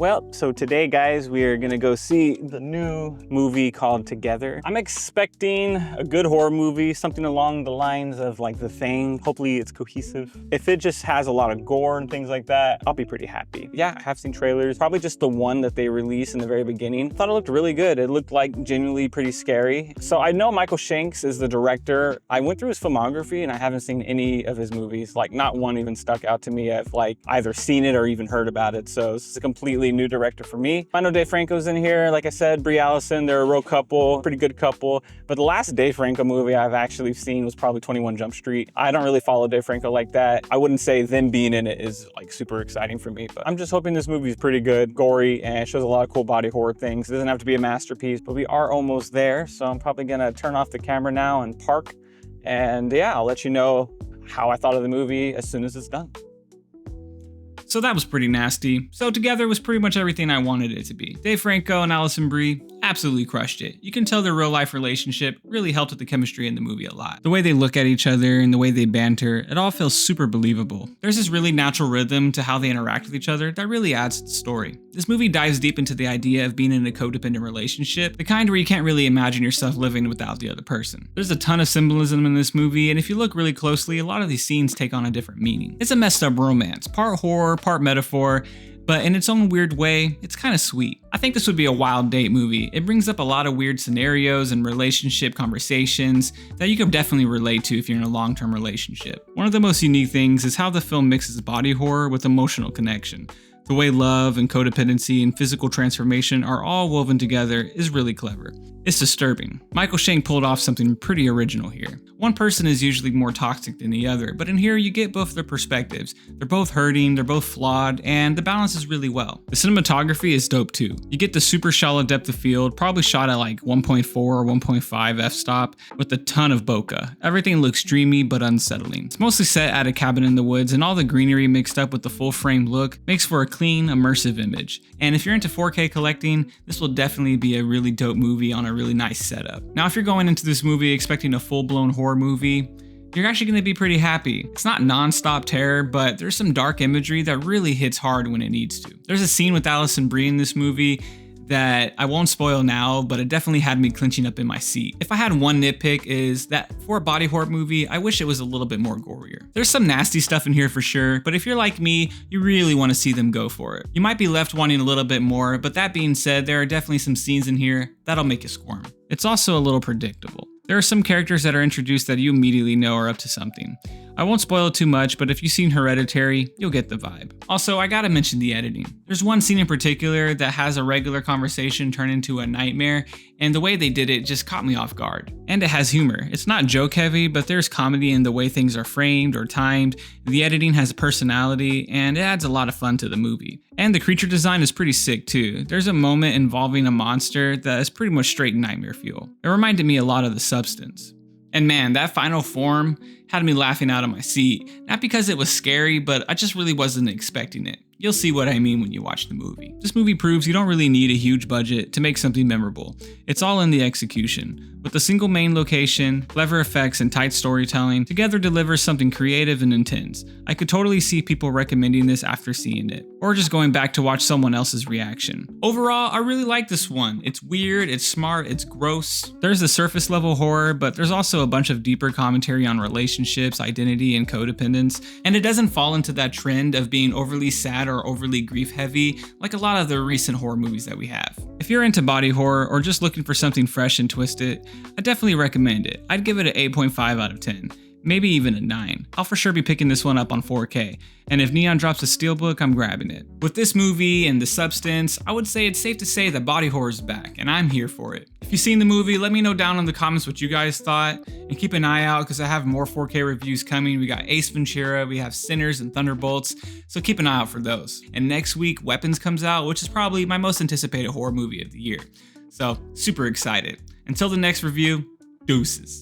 Well, so today, guys, we are gonna go see the new movie called Together. I'm expecting a good horror movie, something along the lines of like The Thing. Hopefully it's cohesive. If it just has a lot of gore and things like that, I'll be pretty happy. Yeah, I have seen trailers, probably just the one that they released in the very beginning. Thought it looked really good. It looked like genuinely pretty scary. So I know Michael Shank is the director. I went through his filmography and I haven't seen any of his movies. Like not one even stuck out to me. I've like either seen it or even heard about it. So this is a completely new director for me. I know Dave Franco's in here. Like I said, Brie Allison, they're a real couple, pretty good couple. But the last Dave Franco movie I've actually seen was probably 21 Jump Street. I don't really follow Dave Franco like that. I wouldn't say them being in it is like super exciting for me, but I'm just hoping this movie is pretty good, gory, and shows a lot of cool body horror things. It doesn't have to be a masterpiece, but we are almost there. So I'm probably gonna turn off the camera now and park. And yeah, I'll let you know how I thought of the movie as soon as it's done. So that was pretty nasty. So Together was pretty much everything I wanted it to be. Dave Franco and Alison Brie absolutely crushed it. You can tell their real life relationship really helped with the chemistry in the movie a lot. The way they look at each other and the way they banter, it all feels super believable. There's this really natural rhythm to how they interact with each other that really adds to the story. This movie dives deep into the idea of being in a codependent relationship, the kind where you can't really imagine yourself living without the other person. There's a ton of symbolism in this movie, and if you look really closely, a lot of these scenes take on a different meaning. It's a messed up romance, part horror, part metaphor, but in its own weird way, it's kind of sweet. I think this would be a wild date movie. It brings up a lot of weird scenarios and relationship conversations that you could definitely relate to if you're in a long-term relationship. One of the most unique things is how the film mixes body horror with emotional connection. The way love and codependency and physical transformation are all woven together is really clever. It's disturbing. Michael Shank pulled off something pretty original here. One person is usually more toxic than the other, but in here you get both their perspectives. They're both hurting, they're both flawed, and the balance is really well. The cinematography is dope too. You get the super shallow depth of field, probably shot at like 1.4 or 1.5 f-stop, with a ton of bokeh. Everything looks dreamy but unsettling. It's mostly set at a cabin in the woods, and all the greenery mixed up with the full frame look makes for a clean, immersive image. And if you're into 4K collecting, this will definitely be a really dope movie on a really nice setup. Now, if you're going into this movie expecting a full-blown horror movie, you're actually going to be pretty happy. It's not non-stop terror, but there's some dark imagery that really hits hard when it needs to. There's a scene with Alison Brie in this movie that I won't spoil now, but it definitely had me clenching up in my seat. If I had one nitpick is that for a body horror movie, I wish it was a little bit more gorier. There's some nasty stuff in here for sure, but if you're like me, you really want to see them go for it. You might be left wanting a little bit more, but that being said, there are definitely some scenes in here that'll make you squirm. It's also a little predictable. There are some characters that are introduced that you immediately know are up to something. I won't spoil it too much, but if you've seen Hereditary, you'll get the vibe. Also, I gotta mention the editing. There's one scene in particular that has a regular conversation turn into a nightmare, and the way they did it just caught me off guard. And it has humor. It's not joke heavy, but there's comedy in the way things are framed or timed. The editing has a personality, and it adds a lot of fun to the movie. And the creature design is pretty sick too. There's a moment involving a monster that is pretty much straight nightmare fuel. It reminded me a lot of The Substance. And man, that final form had me laughing out of my seat. Not because it was scary, but I just really wasn't expecting it. You'll see what I mean when you watch the movie. This movie proves you don't really need a huge budget to make something memorable. It's all in the execution. With a single main location, clever effects, and tight storytelling, Together delivers something creative and intense. I could totally see people recommending this after seeing it, or just going back to watch someone else's reaction. Overall, I really like this one. It's weird, it's smart, it's gross. There's the surface level horror, but there's also a bunch of deeper commentary on relationships, identity, and codependence, and it doesn't fall into that trend of being overly sad or overly grief heavy like a lot of the recent horror movies that we have. If you're into body horror or just looking for something fresh and twisted, I definitely recommend it. I'd give it an 8.5 out of 10. Maybe even a 9. I'll for sure be picking this one up on 4K, and if Neon drops a steelbook, I'm grabbing it. With this movie and The Substance, I would say it's safe to say that body horror is back, and I'm here for it. If you've seen the movie, let me know down in the comments what you guys thought, and keep an eye out because I have more 4K reviews coming. We got Ace Ventura, we have Sinners and Thunderbolts, so keep an eye out for those. And next week, Weapons comes out, which is probably my most anticipated horror movie of the year. So, super excited. Until the next review, deuces.